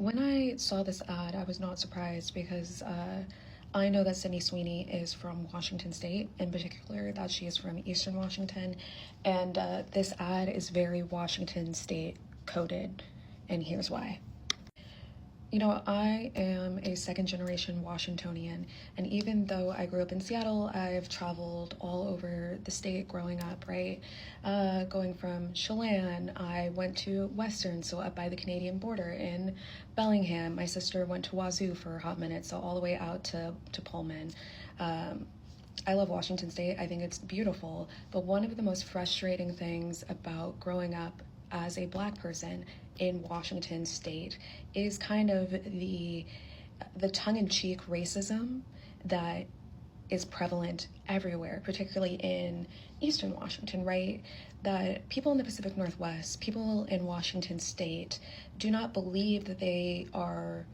When I saw this ad, I was not surprised because I know that Sydney Sweeney is from Washington State, in particular that she is from Eastern Washington, and this ad is very Washington State coded, and here's why. You know, I am a second-generation Washingtonian, and even though I grew up in Seattle, I've traveled all over the state growing up, right? Going from Chelan, I went to Western, so up by the Canadian border in Bellingham. My sister went to Wazoo for a hot minute, so all the way out to Pullman. I love Washington State. I think it's beautiful, but one of the most frustrating things about growing up as a Black person in Washington State is kind of the tongue-in-cheek racism that is prevalent everywhere, particularly in Eastern Washington, right? That people in the Pacific Northwest, people in Washington State do not believe that they are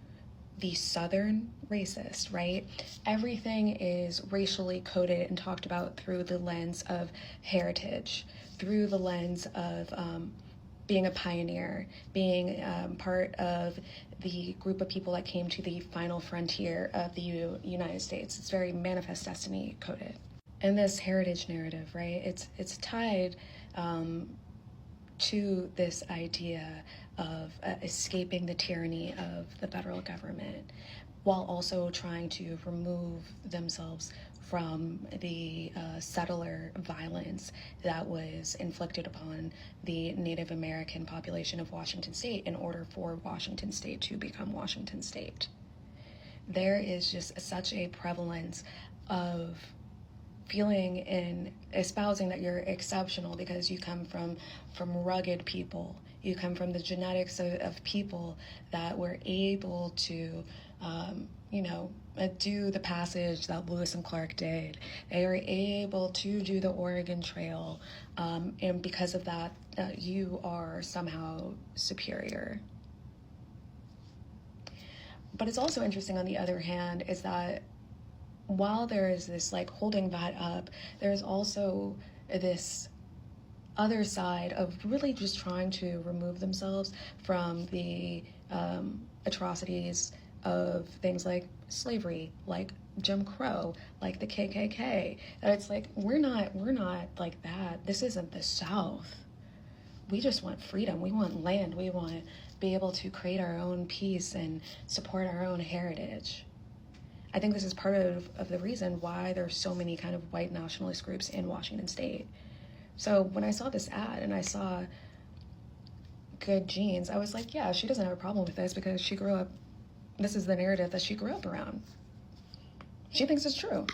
the Southern racist, right? Everything is racially coded and talked about through the lens of heritage, through the lens of being a pioneer, being part of the group of people that came to the final frontier of the United States. It's very manifest destiny coded. And this heritage narrative, right, it's tied to this idea of escaping the tyranny of the federal government while also trying to remove themselves from the settler violence that was inflicted upon the Native American population of Washington State in order for Washington State to become Washington State. There is just such a prevalence of feeling and espousing that you're exceptional because you come from rugged people. You come from the genetics of people that were able to do the passage that Lewis and Clark did. They were able to do the Oregon Trail, and because of that, you are somehow superior. But it's also interesting, on the other hand, is that while there is this like holding that up, there's also this other side of really just trying to remove themselves from the atrocities of things like slavery, like Jim Crow, like the KKK. That it's like, we're not like that. This isn't the South. We just want freedom. We want land. We want to be able to create our own peace and support our own heritage. I think this is part of the reason why there's so many kind of white nationalist groups in Washington State. So when I saw this ad and I saw good genes, I was like, yeah, she doesn't have a problem with this because she grew up, this is the narrative that she grew up around. She thinks it's true.